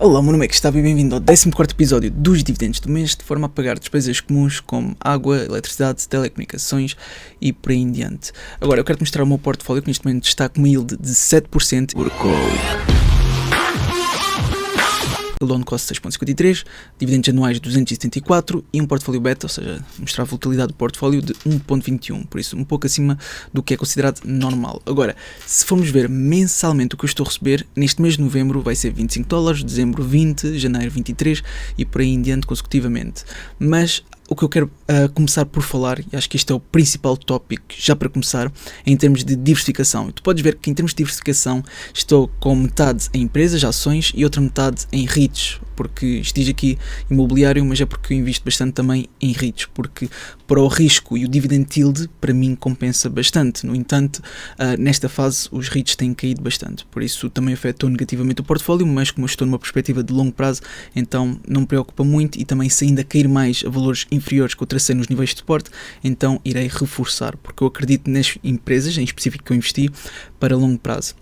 Olá, meu nome é Gustavo e bem-vindo ao 14º episódio dos dividendos do mês, de forma a pagar despesas comuns como água, eletricidade, telecomunicações e por aí em diante. Agora, eu quero-te mostrar o meu portfólio, que neste momento está com uma yield de 7%. Loan cost 6.53, dividendos anuais 274 e um portfólio beta, ou seja, mostrar a volatilidade do portfólio de 1.21, por isso um pouco acima do que é considerado normal. Agora, se formos ver mensalmente o que eu estou a receber, neste mês de novembro vai ser $25, dezembro 20, janeiro 23 e por aí em diante consecutivamente. Mas o que eu quero começar por falar, e acho que este é o principal tópico já para começar, é em termos de diversificação. Tu podes ver que em termos de diversificação estou com metade em empresas, ações e outra metade em REITs, porque isto diz aqui imobiliário, mas é porque eu invisto bastante também em REITs, porque para o risco e o dividend yield para mim compensa bastante. No entanto, nesta fase os REITs têm caído bastante, por isso também afetou negativamente o portfólio, mas como eu estou numa perspectiva de longo prazo, então não me preocupa muito, e também se ainda cair mais a valores inferiores que eu tracei nos níveis de suporte, então irei reforçar, porque eu acredito nas empresas em específico que eu investi para longo prazo,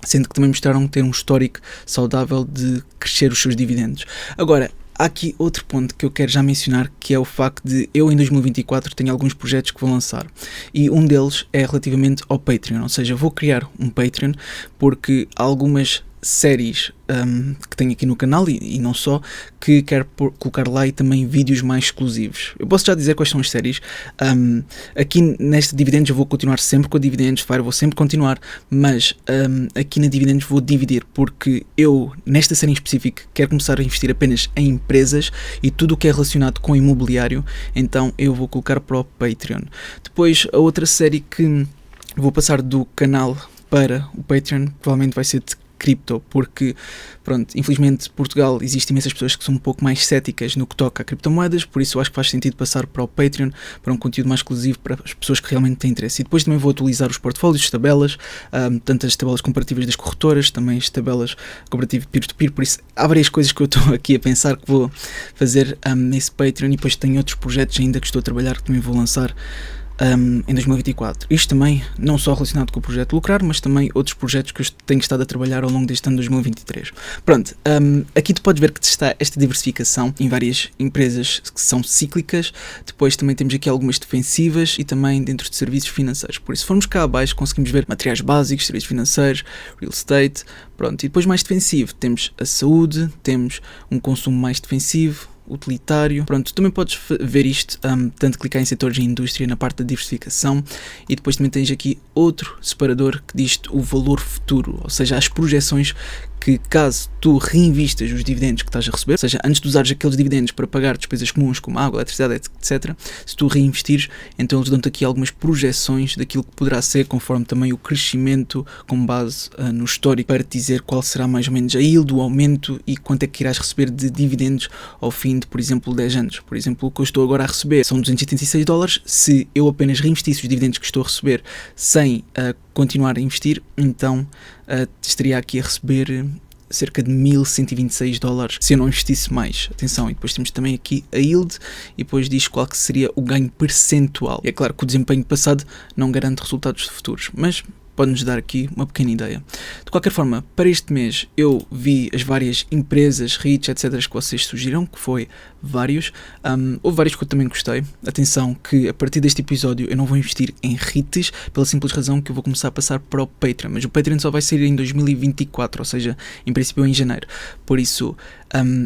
sendo que também mostraram ter um histórico saudável de crescer os seus dividendos. Agora, há aqui outro ponto que eu quero já mencionar, que é o facto de eu em 2024 tenho alguns projetos que vou lançar, e um deles é relativamente ao Patreon, ou seja, vou criar um Patreon porque há algumas séries que tenho aqui no canal e não só, que quero colocar lá, e também vídeos mais exclusivos. Eu posso já dizer quais são as séries. Aqui neste Dividendos eu vou continuar sempre com a Dividendos Fire, vou sempre continuar, mas aqui na Dividendos vou dividir, porque eu nesta série em específico quero começar a investir apenas em empresas e tudo o que é relacionado com imobiliário, então eu vou colocar para o Patreon. Depois a outra série que vou passar do canal para o Patreon provavelmente vai ser de cripto, porque, pronto, infelizmente Portugal existem imensas pessoas que são um pouco mais céticas no que toca a criptomoedas, por isso eu acho que faz sentido passar para o Patreon, para um conteúdo mais exclusivo para as pessoas que realmente têm interesse. E depois também vou atualizar os portfólios, as tabelas, tanto as tabelas comparativas das corretoras, também as tabelas comparativas peer-to-peer, por isso há várias coisas que eu estou aqui a pensar que vou fazer nesse Patreon, e depois tenho outros projetos ainda que estou a trabalhar que também vou lançar em 2024. Isto também não só relacionado com o projeto Lucrar, mas também outros projetos que eu tenho estado a trabalhar ao longo deste ano 2023. Pronto, aqui tu podes ver que está esta diversificação em várias empresas que são cíclicas. Depois também temos aqui algumas defensivas e também dentro de serviços financeiros. Por isso, se formos cá abaixo, conseguimos ver materiais básicos, serviços financeiros, real estate, pronto. E depois mais defensivo, temos a saúde, temos um consumo mais defensivo, utilitário. Pronto, também podes ver isto, tanto clicar em setores de indústria na parte da diversificação, e depois também tens aqui outro separador que diz o valor futuro, ou seja, as projeções que caso tu reinvistas os dividendos que estás a receber, ou seja, antes de usares aqueles dividendos para pagar despesas comuns como água, eletricidade, etc., se tu reinvestires, então eles dão-te aqui algumas projeções daquilo que poderá ser, conforme também o crescimento com base no histórico, para te dizer qual será mais ou menos a yield, o aumento e quanto é que irás receber de dividendos ao fim de, por exemplo, 10 anos. Por exemplo, o que eu estou agora a receber são $286, se eu apenas reinvestisse os dividendos que estou a receber sem continuar a investir, então estaria aqui a receber cerca de $1.126 se eu não investisse mais. Atenção, e depois temos também aqui a yield, e depois diz qual que seria o ganho percentual. E é claro que o desempenho passado não garante resultados futuros, mas pode-nos dar aqui uma pequena ideia. De qualquer forma, para este mês eu vi as várias empresas, REITs, etc. que vocês sugeriram, que foi vários. Houve vários que eu também gostei. Atenção que a partir deste episódio eu não vou investir em REITs, pela simples razão que eu vou começar a passar para o Patreon, mas o Patreon só vai sair em 2024, ou seja, em princípio em janeiro. Por isso,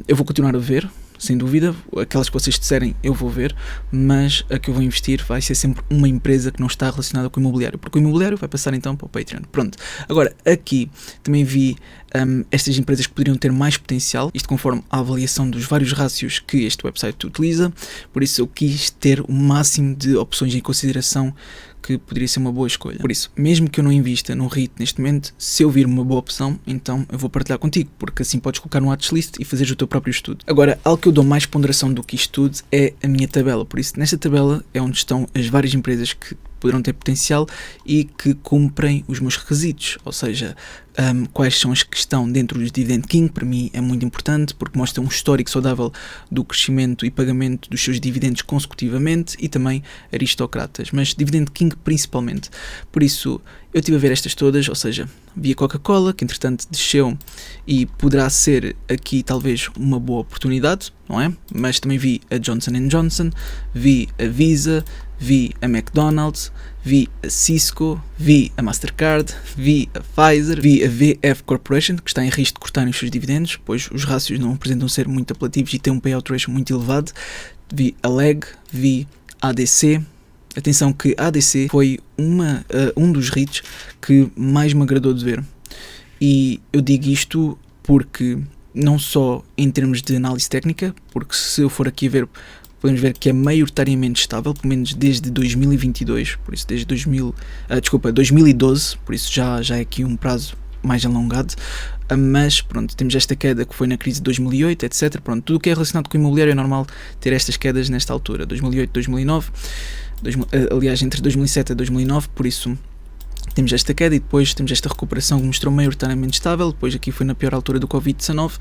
eu vou continuar a ver, sem dúvida, aquelas que vocês disserem eu vou ver, mas a que eu vou investir vai ser sempre uma empresa que não está relacionada com o imobiliário, porque o imobiliário vai passar então para o Patreon. Pronto, agora aqui também vi estas empresas que poderiam ter mais potencial, isto conforme a avaliação dos vários rácios que este website utiliza, por isso eu quis ter o máximo de opções em consideração que poderia ser uma boa escolha. Por isso, mesmo que eu não invista no REIT neste momento, se eu vir uma boa opção, então eu vou partilhar contigo, porque assim podes colocar no watchlist e fazeres o teu próprio estudo. Agora, algo que eu dou mais ponderação do que isto tudo é a minha tabela, por isso nesta tabela é onde estão as várias empresas que poderão ter potencial e que cumprem os meus requisitos, ou seja, quais são as que estão dentro dos Dividend King. Para mim é muito importante porque mostra um histórico saudável do crescimento e pagamento dos seus dividendos consecutivamente, e também aristocratas, mas Dividend King principalmente. Por isso eu estive a ver estas todas, ou seja, vi a Coca-Cola, que entretanto desceu e poderá ser aqui talvez uma boa oportunidade, não é? Mas também vi a Johnson & Johnson, vi a Visa, vi a McDonald's, vi a Cisco, vi a Mastercard, vi a Pfizer, vi a VF Corporation, que está em risco de cortarem os seus dividendos, pois os rácios não apresentam ser muito apelativos e têm um payout ratio muito elevado. Vi a LEG, vi a ADC. Atenção que a ADC foi um dos REITs que mais me agradou de ver. E eu digo isto porque, não só em termos de análise técnica, porque se eu for aqui a ver, podemos ver que é maioritariamente estável, pelo menos desde 2022, por isso desde 2012, por isso já é aqui um prazo mais alongado. Mas pronto, temos esta queda que foi na crise de 2008, etc. Pronto, tudo o que é relacionado com o imobiliário é normal ter estas quedas nesta altura, 2008, 2009, aliás entre 2007 e 2009, por isso temos esta queda e depois temos esta recuperação que mostrou maioritariamente estável. Depois aqui foi na pior altura do Covid-19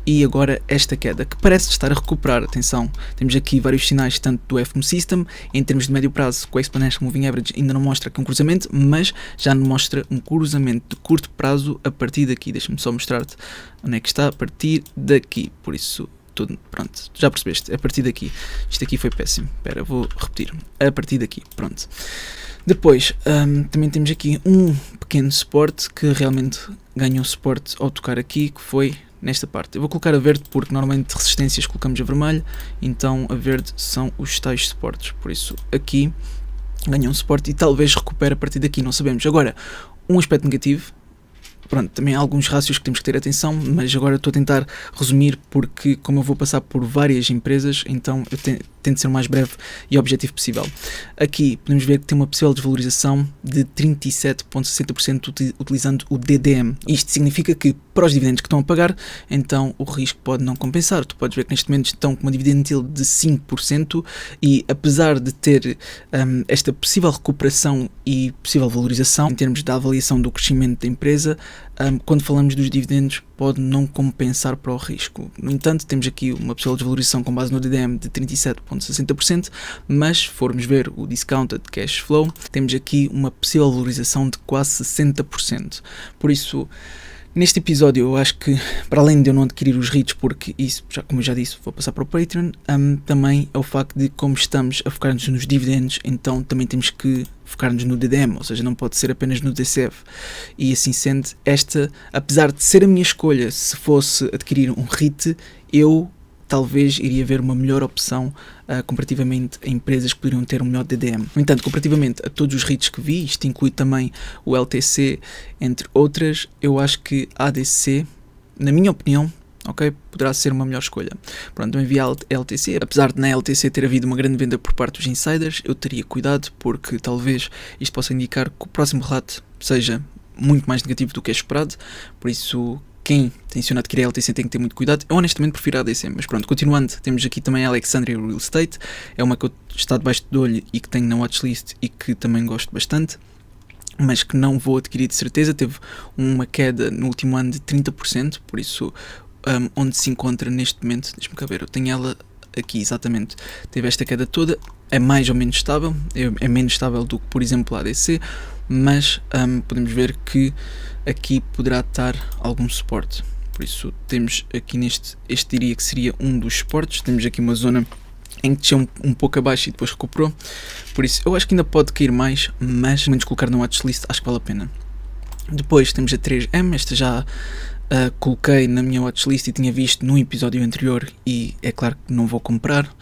e agora esta queda que parece estar a recuperar. Atenção, temos aqui vários sinais tanto do FOMC System, em termos de médio prazo, com o Exponential Moving Average ainda não mostra aqui um cruzamento, mas já nos mostra um cruzamento de curto prazo a partir daqui. Deixa-me só mostrar-te onde é que está, a partir daqui, por isso... tudo, pronto, já percebeste, a partir daqui. Isto aqui foi péssimo, espera, vou repetir, a partir daqui, pronto. Depois, também temos aqui um pequeno suporte que realmente ganhou suporte ao tocar aqui, que foi nesta parte. Eu vou colocar a verde porque normalmente resistências colocamos a vermelho, então a verde são os tais suportes, por isso aqui ganhou um suporte e talvez recupere a partir daqui, não sabemos. Agora, um aspecto negativo, pronto, também há alguns rácios que temos que ter atenção, mas agora estou a tentar resumir porque como eu vou passar por várias empresas, então eu tento ser o mais breve e objetivo possível. Aqui podemos ver que tem uma possível desvalorização de 37,60% utilizando o DDM. Isto significa que para os dividendos que estão a pagar, então o risco pode não compensar. Tu podes ver que neste momento estão com uma dividend yield de 5% e apesar de ter esta possível recuperação e possível valorização em termos da avaliação do crescimento da empresa, quando falamos dos dividendos pode não compensar para o risco. No entanto, temos aqui uma possível desvalorização com base no DDM de 37,60%, mas se formos ver o discounted cash flow, temos aqui uma possível valorização de quase 60%. Por isso, neste episódio eu acho que, para além de eu não adquirir os REITs, porque isso, já, como eu já disse, vou passar para o Patreon, também é o facto de como estamos a focar-nos nos dividendos, então também temos que focar-nos no DDM, ou seja, não pode ser apenas no DCF. E assim sendo, esta, apesar de ser a minha escolha, se fosse adquirir um REIT, eu talvez iria ver uma melhor opção comparativamente a empresas que poderiam ter um melhor DDM. No entanto, comparativamente a todos os REITs que vi, isto inclui também o LTC, entre outras, eu acho que a ADC, na minha opinião, poderá ser uma melhor escolha. Pronto, também vi a LTC, apesar de na LTC ter havido uma grande venda por parte dos insiders, eu teria cuidado porque talvez isto possa indicar que o próximo relato seja muito mais negativo do que é esperado, por isso quem tenciona adquirir a LTC tem que ter muito cuidado. Eu honestamente prefiro a ADC, mas pronto, continuando, temos aqui também a Alexandria Real Estate, é uma que eu está debaixo do olho e que tenho na watchlist e que também gosto bastante, mas que não vou adquirir de certeza. Teve uma queda no último ano de 30%, por isso onde se encontra neste momento, deixa-me cá ver, eu tenho ela aqui exatamente, teve esta queda toda, é mais ou menos estável, é menos estável do que por exemplo a ADC, mas podemos ver que aqui poderá estar algum suporte, por isso temos aqui este diria que seria um dos suportes. Temos aqui uma zona em que desceu um pouco abaixo e depois recuperou, por isso eu acho que ainda pode cair mais, mas pelo menos colocar no watchlist acho que vale a pena. Depois temos a 3M, esta já coloquei na minha watchlist e tinha visto no episódio anterior e é claro que não vou comprar.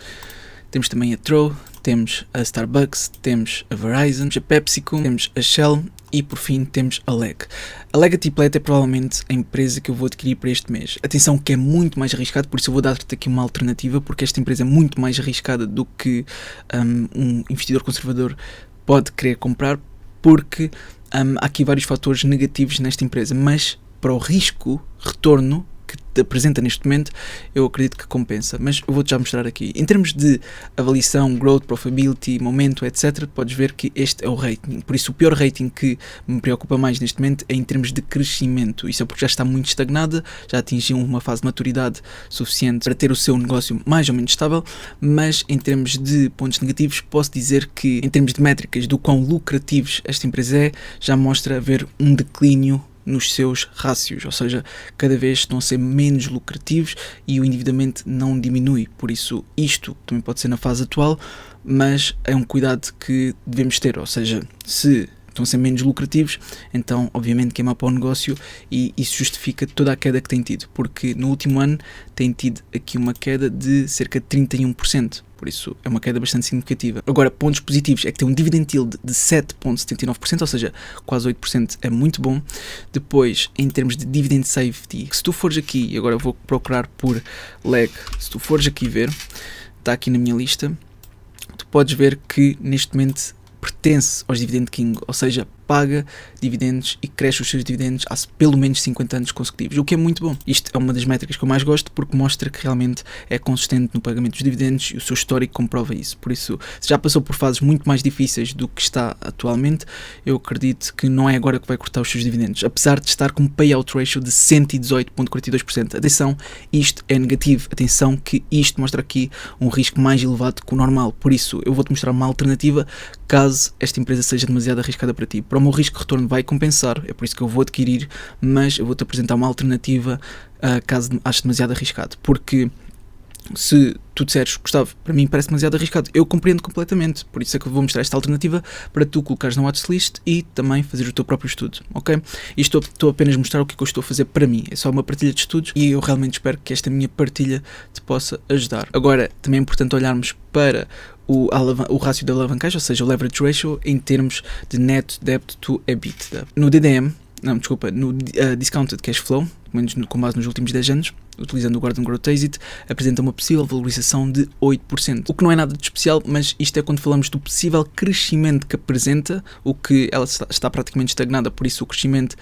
Temos também a Tro, temos a Starbucks, temos a Verizon, a PepsiCo, temos a Shell e por fim temos a LEG. A Legacy Plate é provavelmente a empresa que eu vou adquirir para este mês. Atenção que é muito mais arriscado, por isso eu vou dar-te aqui uma alternativa, porque esta empresa é muito mais arriscada do que um investidor conservador pode querer comprar, porque há aqui vários fatores negativos nesta empresa, mas para o risco, retorno, que te apresenta neste momento, eu acredito que compensa, mas eu vou-te já mostrar aqui. Em termos de avaliação, growth, profitability, momento, etc., podes ver que este é o rating. Por isso, o pior rating que me preocupa mais neste momento é em termos de crescimento. Isso é porque já está muito estagnada, já atingiu uma fase de maturidade suficiente para ter o seu negócio mais ou menos estável, mas em termos de pontos negativos, posso dizer que, em termos de métricas do quão lucrativos esta empresa é, já mostra haver um declínio nos seus rácios, ou seja, cada vez estão a ser menos lucrativos e o endividamento não diminui. Por isso, isto também pode ser na fase atual, mas é um cuidado que devemos ter, ou seja, se estão a ser menos lucrativos, então obviamente que é mau para o negócio e isso justifica toda a queda que tem tido, porque no último ano tem tido aqui uma queda de cerca de 31%, por isso é uma queda bastante significativa. Agora, pontos positivos é que tem um dividend yield de 7,79%, ou seja, quase 8%, é muito bom. Depois, em termos de dividend safety, se tu fores aqui, e agora eu vou procurar por leg, se tu fores aqui ver, está aqui na minha lista, tu podes ver que neste momento pertence aos Dividend King, ou seja, paga dividendos e cresce os seus dividendos há pelo menos 50 anos consecutivos, o que é muito bom. Isto é uma das métricas que eu mais gosto porque mostra que realmente é consistente no pagamento dos dividendos e o seu histórico comprova isso. Por isso, se já passou por fases muito mais difíceis do que está atualmente, eu acredito que não é agora que vai cortar os seus dividendos, apesar de estar com um payout ratio de 118,42%. Atenção, isto é negativo. Atenção que isto mostra aqui um risco mais elevado que o normal. Por isso, eu vou-te mostrar uma alternativa caso esta empresa seja demasiado arriscada para ti. Para o meu risco de retorno vai compensar, é por isso que eu vou adquirir, mas eu vou-te apresentar uma alternativa caso aches demasiado arriscado, porque se tu disseres, Gustavo, para mim parece demasiado arriscado, eu compreendo completamente, por isso é que eu vou mostrar esta alternativa para tu colocares na watchlist e também fazer o teu próprio estudo, ok? Isto estou apenas a mostrar o que eu estou a fazer para mim, é só uma partilha de estudos e eu realmente espero que esta minha partilha te possa ajudar. Agora, também é importante olharmos para o rácio de alavancagem, ou seja, o leverage ratio em termos de net debt to EBITDA. No DDM, no Discounted Cash Flow, pelo menos com base nos últimos 10 anos, utilizando o Gordon Growth Exit, apresenta uma possível valorização de 8%. O que não é nada de especial, mas isto é quando falamos do possível crescimento que apresenta, o que ela está praticamente estagnada, por isso o crescimento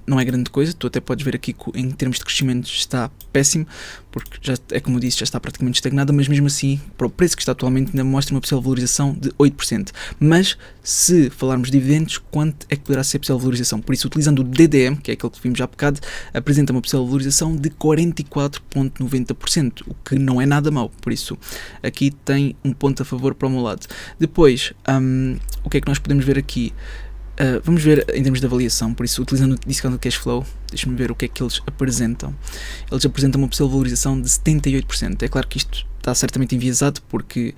não é grande coisa. Tu até podes ver aqui que em termos de crescimento está péssimo, porque já é como eu disse, já está praticamente estagnada, mas mesmo assim, para o preço que está atualmente, ainda mostra uma possível valorização de 8%. Mas se falarmos de dividendos, quanto é que poderá ser a possível valorização? Por isso, utilizando o DDM, que é aquele que vimos já há bocado, apresenta uma possível valorização de 44,90%, o que não é nada mau, por isso aqui tem um ponto a favor para o meu lado. Depois, o que é que nós podemos ver aqui? Vamos ver em termos de avaliação, por isso utilizando o Discounted Cash Flow, deixa-me ver o que é que eles apresentam. Eles apresentam uma possível valorização de 78%, é claro que isto está certamente enviesado porque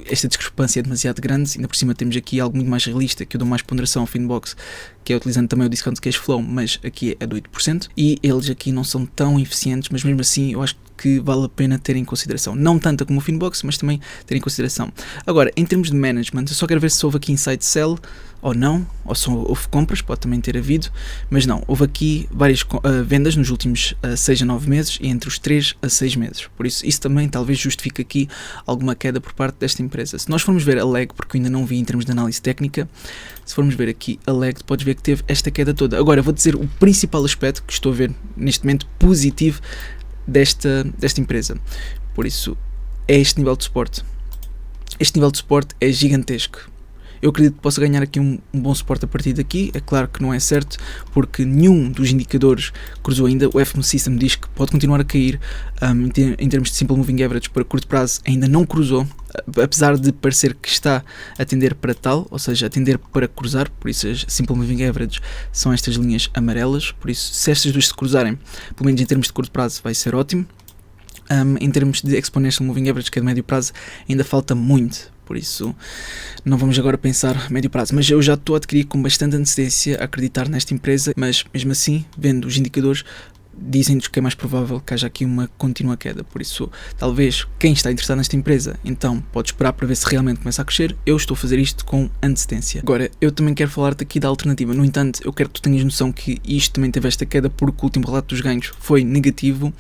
esta discrepância é demasiado grande, ainda por cima temos aqui algo muito mais realista, que eu dou mais ponderação ao Finbox, que é utilizando também o Discount Cash Flow, mas aqui é de 8%, e eles aqui não são tão eficientes, mas mesmo assim eu acho que vale a pena ter em consideração, não tanto como o Finbox, mas também ter em consideração. Agora, em termos de management, eu só quero ver se houve aqui inside sell ou não, ou só houve compras, pode também ter havido, mas não, houve aqui várias vendas nos últimos 6 a 9 meses e entre os 3 a 6 meses, por isso também talvez justifique aqui alguma queda por parte desta empresa. Se nós formos ver a leg, porque eu ainda não vi em termos de análise técnica, se formos ver aqui a leg, podes ver que teve esta queda toda. Agora vou dizer o principal aspecto que estou a ver neste momento positivo desta empresa, por isso é este nível de suporte. Este nível de suporte é gigantesco. Eu acredito que possa ganhar aqui um bom suporte a partir daqui. É claro que não é certo, porque nenhum dos indicadores cruzou ainda. O FMO System diz que pode continuar a cair em termos de Simple Moving Average para curto prazo, ainda não cruzou, apesar de parecer que está a tender para tal, ou seja, a tender para cruzar. Por isso as Simple Moving Average são estas linhas amarelas, por isso se estas duas se cruzarem, pelo menos em termos de curto prazo, vai ser ótimo. Em termos de Exponential Moving Average, que é de médio prazo, ainda falta muito. Por isso, não vamos agora pensar a médio prazo. Mas eu já estou a adquirir com bastante antecedência a acreditar nesta empresa, mas mesmo assim, vendo os indicadores, dizem-nos que é mais provável que haja aqui uma contínua queda. Por isso, talvez quem está interessado nesta empresa, então pode esperar para ver se realmente começa a crescer. Eu estou a fazer isto com antecedência. Agora, eu também quero falar-te aqui da alternativa. No entanto, eu quero que tu tenhas noção que isto também teve esta queda porque o último relato dos ganhos foi negativo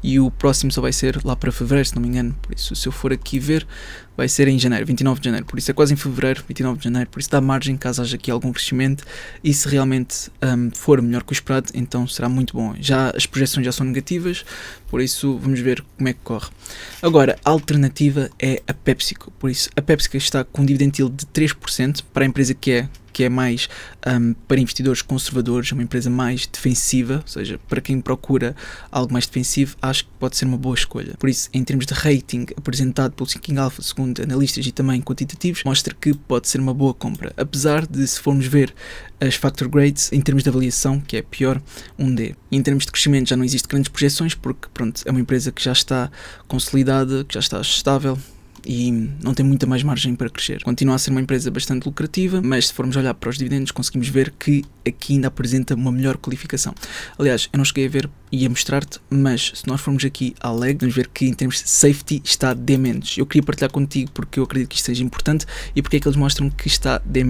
e o próximo só vai ser lá para fevereiro, se não me engano. Por isso, se eu for aqui ver, vai ser em janeiro, 29 de janeiro, por isso é quase em fevereiro, 29 de janeiro, por isso dá margem caso haja aqui algum crescimento e se realmente for melhor que o esperado, então será muito bom. Já as projeções já são negativas, por isso vamos ver como é que corre. Agora, a alternativa é a PepsiCo, por isso a PepsiCo está com um dividend yield de 3% para a empresa que é mais para investidores conservadores, é uma empresa mais defensiva, ou seja, para quem procura algo mais defensivo, acho que pode ser uma boa escolha. Por isso, em termos de rating apresentado pelo Seeking Alpha, segundo analistas e também quantitativos, mostra que pode ser uma boa compra, apesar de, se formos ver as factor grades, em termos de avaliação, que é pior, 1D. E em termos de crescimento já não existe grandes projeções, porque pronto, é uma empresa que já está consolidada, que já está estável, e não tem muita mais margem para crescer. Continua a ser uma empresa bastante lucrativa, mas se formos olhar para os dividendos conseguimos ver que aqui ainda apresenta uma melhor qualificação. Aliás, eu não cheguei a ver e a mostrar-te, mas se nós formos aqui à leg, vamos ver que em termos de safety está D-. Eu queria partilhar contigo porque eu acredito que isto seja importante e porque é que eles mostram que está D-.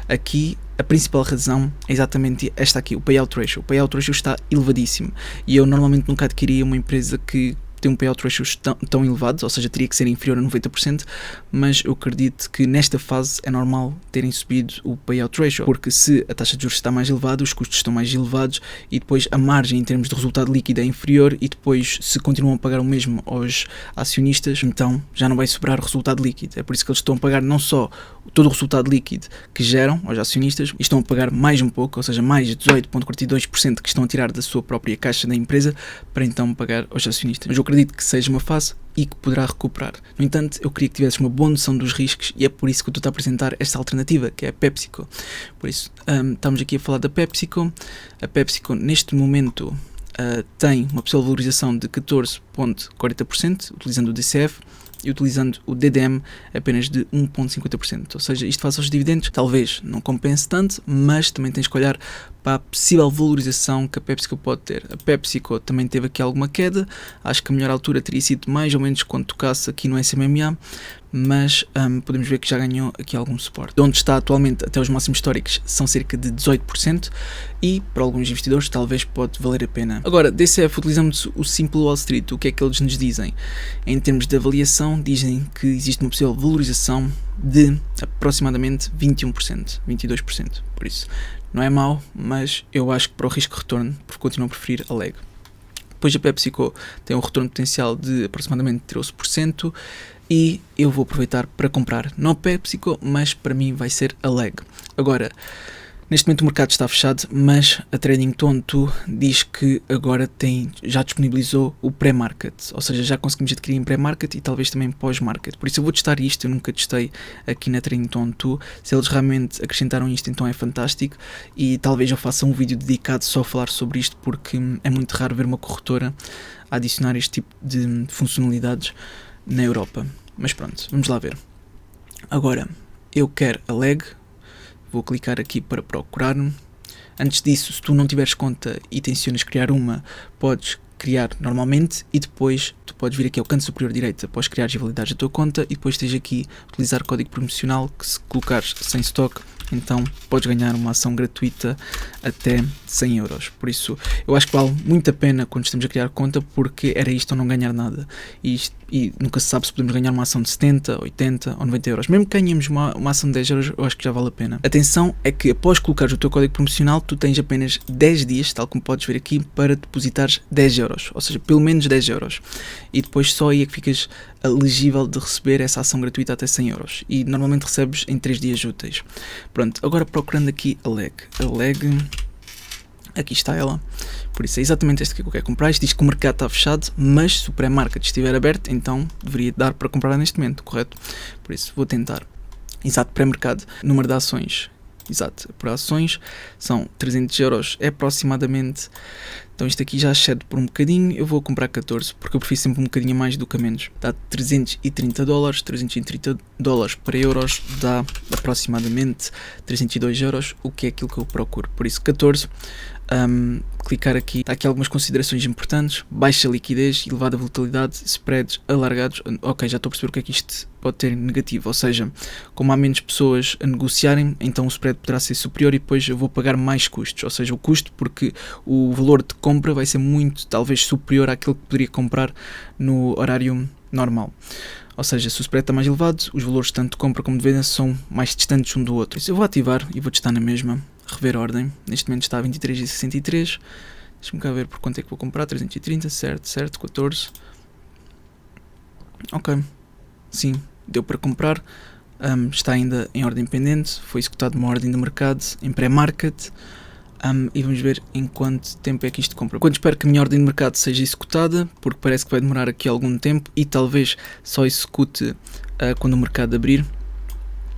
Aqui a principal razão é exatamente esta aqui, o payout ratio. O payout ratio está elevadíssimo e eu normalmente nunca adquiria uma empresa que tem um payout ratio tão elevado, ou seja, teria que ser inferior a 90%, mas eu acredito que nesta fase é normal terem subido o payout ratio, porque se a taxa de juros está mais elevada, os custos estão mais elevados e depois a margem em termos de resultado líquido é inferior e depois se continuam a pagar o mesmo aos acionistas, então já não vai sobrar resultado líquido. É por isso que eles estão a pagar não só todo o resultado líquido que geram aos acionistas, e estão a pagar mais um pouco, ou seja, mais 18,42% que estão a tirar da sua própria caixa da empresa para então pagar aos acionistas. Mas eu acredito que seja uma fase e que poderá recuperar. No entanto, eu queria que tivesses uma boa noção dos riscos e é por isso que eu estou a apresentar esta alternativa, que é a PepsiCo. Por isso, estamos aqui a falar da PepsiCo. A PepsiCo, neste momento, tem uma possível valorização de 14,40%, utilizando o DCF, e utilizando o DDM apenas de 1,50%. Ou seja, isto face aos dividendos, talvez não compense tanto, mas também tens que olhar para a possível valorização que a PepsiCo pode ter. A PepsiCo também teve aqui alguma queda, acho que a melhor altura teria sido mais ou menos quando tocasse aqui no SMMA, mas podemos ver que já ganhou aqui algum suporte. De onde está atualmente até os máximos históricos são cerca de 18% e para alguns investidores talvez pode valer a pena. Agora, DCF, utilizamos o Simple Wall Street, o que é que eles nos dizem? Em termos de avaliação, dizem que existe uma possível valorização de aproximadamente 21%, 22%, por isso não é mau, mas eu acho que para o risco-retorno, porque continuo a preferir a leg. Depois a PepsiCo tem um retorno potencial de aproximadamente 13% e eu vou aproveitar para comprar, não a PepsiCo, mas para mim vai ser a leg. Agora, neste momento o mercado está fechado, mas a Trading.2 diz que agora já disponibilizou o pré-market, ou seja, já conseguimos adquirir em pré-market e talvez também pós-market. Por isso eu vou testar isto, eu nunca testei aqui na Trading.2. Se eles realmente acrescentaram isto, então é fantástico e talvez eu faça um vídeo dedicado só a falar sobre isto, porque é muito raro ver uma corretora a adicionar este tipo de funcionalidades na Europa. Mas pronto, vamos lá ver. Agora, eu quero a leg. Vou clicar aqui para procurar. Antes disso, se tu não tiveres conta e tencionas criar uma, podes criar normalmente e depois tu podes vir aqui ao canto superior direito após criares e validares a tua conta e depois tens aqui utilizar código promocional que se colocares sem stock, então podes ganhar uma ação gratuita até 100 euros. Por isso, eu acho que vale muito a pena quando estamos a criar conta, porque era isto ou não ganhar nada. E nunca se sabe se podemos ganhar uma ação de 70, 80 ou 90 euros. Mesmo que ganhemos uma ação de 10 euros, eu acho que já vale a pena. Atenção, é que após colocares o teu código promocional, tu tens apenas 10 dias, tal como podes ver aqui, para depositares 10 euros. Ou seja, pelo menos 10 euros. E depois só aí é que ficas elegível de receber essa ação gratuita até 100 euros. E normalmente recebes em 3 dias úteis. Pronto, agora procurando aqui a leg. A leg, aqui está ela. Por isso é exatamente este que eu quero comprar. Isto diz que o mercado está fechado, mas se o pré-market estiver aberto, então deveria dar para comprar neste momento, correto? Por isso vou tentar. Exato, pré-mercado, número de ações. Exato, por ações são 300 euros, é aproximadamente. Então isto aqui já excede por um bocadinho, eu vou comprar 14, porque eu prefiro sempre um bocadinho a mais do que a menos. Dá 330 dólares, 330 dólares para euros dá aproximadamente 302 euros, o que é aquilo que eu procuro. Por isso 14, clicar aqui, há aqui algumas considerações importantes: baixa liquidez, elevada volatilidade, spreads alargados. Ok, já estou a perceber o que é que isto pode ter negativo, ou seja, como há menos pessoas a negociarem, então o spread poderá ser superior e depois eu vou pagar mais custos, ou seja, o custo, porque o valor de compra vai ser muito, talvez, superior àquilo que poderia comprar no horário normal. Ou seja, se o spread está mais elevado, os valores tanto de compra como de venda são mais distantes um do outro. Isso eu vou ativar e vou testar na mesma, rever a ordem. Neste momento está a 23,63, Deixa-me cá ver por quanto é que vou comprar. 330, certo, 14. Ok, sim, deu para comprar. Está ainda em ordem pendente, foi executado uma ordem de mercado em pré-market. E vamos ver em quanto tempo é que isto compra. Quando espero que a minha ordem de mercado seja executada, porque parece que vai demorar aqui algum tempo e talvez só execute quando o mercado abrir.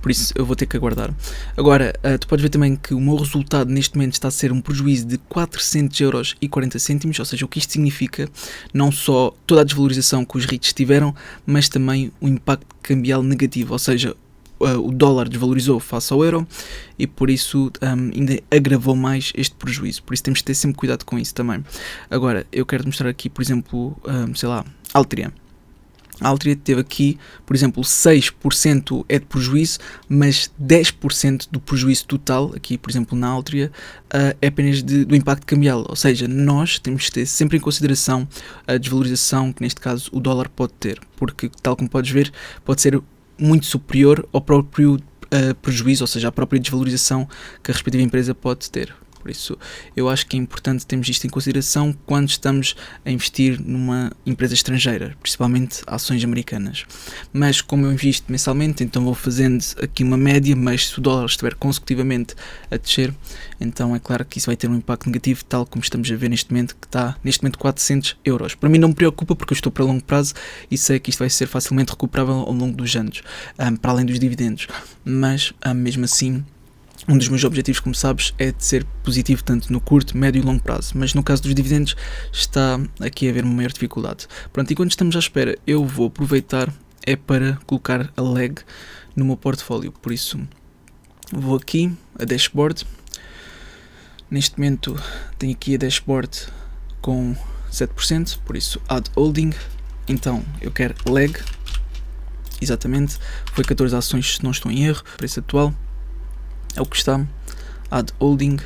Por isso eu vou ter que aguardar. Agora, tu podes ver também que o meu resultado neste momento está a ser um prejuízo de 400,40€, ou seja, o que isto significa, não só toda a desvalorização que os REITs tiveram, mas também o impacto cambial negativo, ou seja, o dólar desvalorizou face ao euro e por isso ainda agravou mais este prejuízo, por isso temos que ter sempre cuidado com isso também. Agora, eu quero mostrar aqui, por exemplo, Altria. A Altria teve aqui, por exemplo, 6% é de prejuízo, mas 10% do prejuízo total, aqui por exemplo na Altria, é apenas do impacto cambial, ou seja, nós temos que ter sempre em consideração a desvalorização que neste caso o dólar pode ter, porque tal como podes ver, pode ser muito superior ao próprio prejuízo, ou seja, à própria desvalorização que a respectiva empresa pode ter. Por isso, eu acho que é importante termos isto em consideração quando estamos a investir numa empresa estrangeira, principalmente ações americanas. Mas como eu invisto mensalmente, então vou fazendo aqui uma média, mas se o dólar estiver consecutivamente a descer, então é claro que isso vai ter um impacto negativo, tal como estamos a ver neste momento, que está neste momento 400€. Para mim não me preocupa porque eu estou para longo prazo e sei que isto vai ser facilmente recuperável ao longo dos anos, para além dos dividendos. Mas mesmo assim, um dos meus objetivos, como sabes, é de ser positivo tanto no curto, médio e longo prazo, mas no caso dos dividendos está aqui a haver uma maior dificuldade. Pronto, e quando estamos à espera, eu vou aproveitar para colocar a lag no meu portfólio, por isso vou aqui a dashboard. Neste momento tenho aqui a dashboard com 7%, por isso add holding, então eu quero lag, exatamente, foi 14 ações se não estou em erro, preço atual. É o que está, add holding,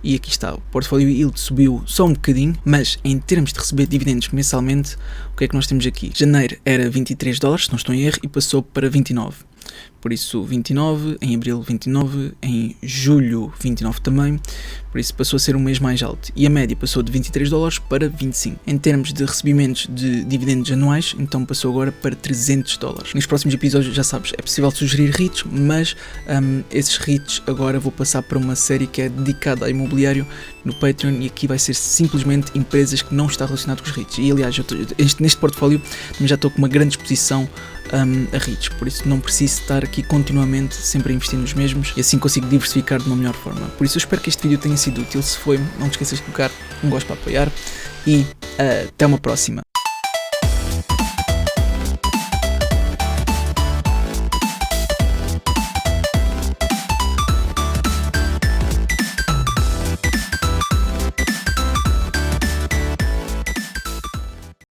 e aqui está, o portfólio yield subiu só um bocadinho, mas em termos de receber dividendos mensalmente, o que é que nós temos aqui? Janeiro era $23, se não estou em erro, e passou para 29. Por isso 29, em abril 29, em julho 29 também, por isso passou a ser um mês mais alto. E a média passou de $23 para 25. Em termos de recebimentos de dividendos anuais, então passou agora para $300. Nos próximos episódios, já sabes, é possível sugerir REITs, mas esses REITs agora vou passar para uma série que é dedicada a imobiliário no Patreon, e aqui vai ser simplesmente empresas que não estão relacionadas com os REITs. E aliás, neste portfólio já estou com uma grande exposição a REITs, por isso não preciso estar aqui continuamente sempre a investir nos mesmos, e assim consigo diversificar de uma melhor forma. Por isso eu espero que este vídeo tenha sido útil. Se foi, não te esqueças de colocar um gosto para apoiar, e até uma próxima.